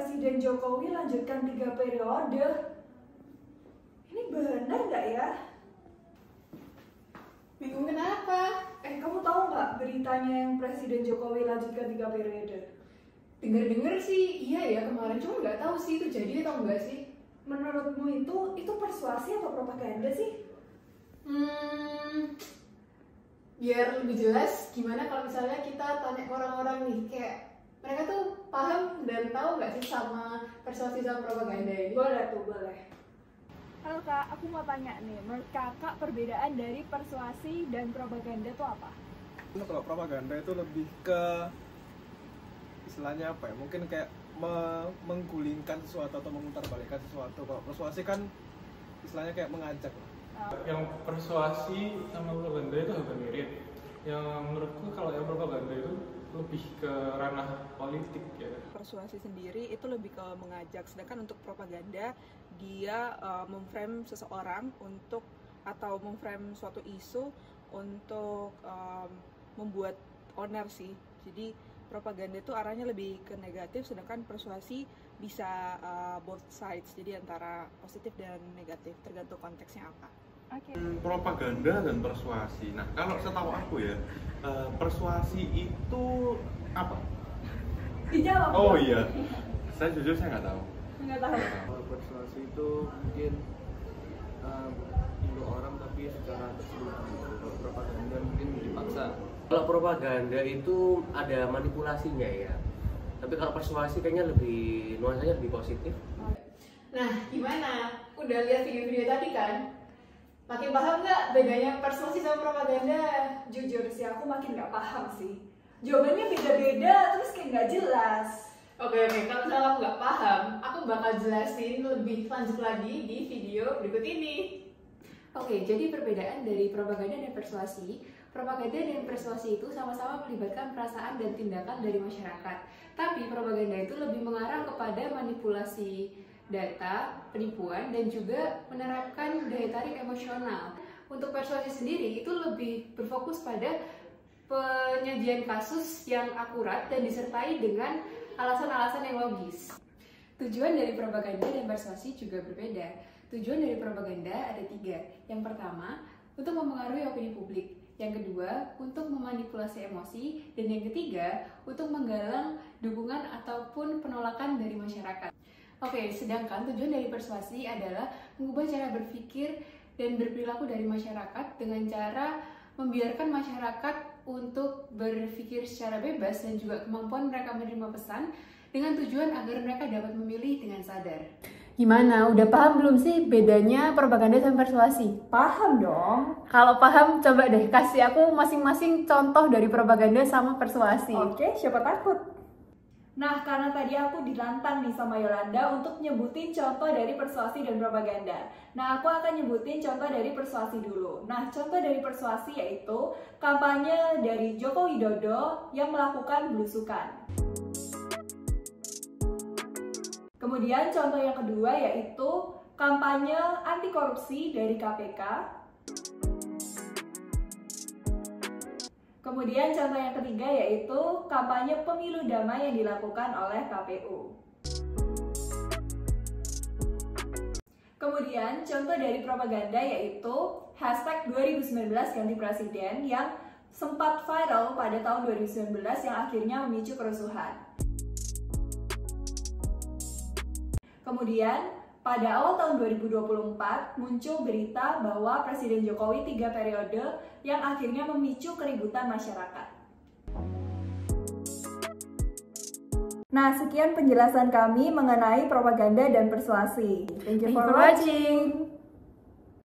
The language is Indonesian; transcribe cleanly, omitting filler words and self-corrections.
Presiden Jokowi lanjutkan 3 periode. Ini benar nggak ya? Bingung kenapa? Kamu tahu nggak beritanya yang Presiden Jokowi lanjutkan 3 periode? Dengar-dengar sih iya ya kemarin, cuma nggak tahu sih itu jadi atau enggak sih. Menurutmu itu persuasi atau propaganda sih? Biar lebih jelas, gimana kalau misalnya kita tanya ke orang-orang nih, kayak mereka tuh paham dan tahu nggak sih sama persuasi sama propaganda ini? Boleh tuh, boleh. Halo Kak, aku mau tanya nih, menurut Kakak perbedaan dari persuasi dan propaganda itu apa? Kalau propaganda itu lebih ke istilahnya apa ya? Mungkin kayak menggulingkan sesuatu atau memutarbalikkan sesuatu. Kalau persuasi kan istilahnya kayak mengajak. Yang persuasi sama propaganda itu hampir mirip. Yang menurutku kalau yang propaganda itu lebih ke ranah politik ya. Persuasi sendiri itu lebih ke mengajak, sedangkan untuk propaganda dia memframe seseorang untuk atau memframe suatu isu untuk membuat owner sih. Jadi propaganda itu arahnya lebih ke negatif, sedangkan persuasi bisa both sides, jadi antara positif dan negatif tergantung konteksnya apa. Oke. Propaganda dan persuasi. Nah, kalau setahu aku ya, persuasi itu apa? Dijawab. Oh iya, saya jujur saya nggak tahu. Nggak tahu. Kalau persuasi itu mungkin untuk orang tapi secara terselubung. Kalau propaganda mungkin dipaksa. Kalau propaganda itu ada manipulasinya ya, tapi kalau persuasi kayaknya lebih nuansanya lebih positif. Nah, gimana? Udah lihat video-video tadi kan? Makin paham nggak bedanya persuasi sama propaganda? Jujur sih, aku makin nggak paham sih. Jawabannya beda-beda, terus kayak nggak jelas. Oke, kalau misalnya aku nggak paham, aku bakal jelasin lebih lanjut lagi di video berikut ini. Oke, jadi perbedaan dari propaganda dan persuasi. Propaganda dan persuasi itu sama-sama melibatkan perasaan dan tindakan dari masyarakat. Tapi propaganda itu lebih mengarah kepada manipulasi data, penipuan, dan juga menerapkan daya tarik emosional. Untuk persuasi sendiri itu lebih berfokus pada penyajian kasus yang akurat dan disertai dengan alasan-alasan yang logis. Tujuan dari propaganda dan persuasi juga berbeda. Tujuan dari propaganda ada 3. Yang pertama, untuk mempengaruhi opini publik. Yang kedua, untuk memanipulasi emosi. Dan yang ketiga, untuk menggalang dukungan ataupun penolakan dari masyarakat. Oke, sedangkan tujuan dari persuasi adalah mengubah cara berpikir dan berperilaku dari masyarakat dengan cara membiarkan masyarakat untuk berpikir secara bebas dan juga kemampuan mereka menerima pesan dengan tujuan agar mereka dapat memilih dengan sadar. Gimana? Udah paham belum sih bedanya propaganda sama persuasi? Paham dong. Kalau paham, coba deh kasih aku masing-masing contoh dari propaganda sama persuasi. Oke, siapa takut? Nah, karena tadi aku dilantang nih sama Yolanda untuk nyebutin contoh dari persuasi dan propaganda. Nah, aku akan nyebutin contoh dari persuasi dulu. Nah, contoh dari persuasi yaitu kampanye dari Joko Widodo yang melakukan belusukan. Kemudian contoh yang kedua yaitu kampanye anti korupsi dari KPK. Kemudian contoh yang ketiga yaitu kampanye pemilu damai yang dilakukan oleh KPU. Kemudian contoh dari propaganda yaitu hashtag 2019 ganti presiden yang sempat viral pada tahun 2019 yang akhirnya memicu kerusuhan. Kemudian pada awal tahun 2024 muncul berita bahwa Presiden Jokowi 3 periode yang akhirnya memicu keributan masyarakat. Nah, sekian penjelasan kami mengenai propaganda dan persuasi. Thank you for watching.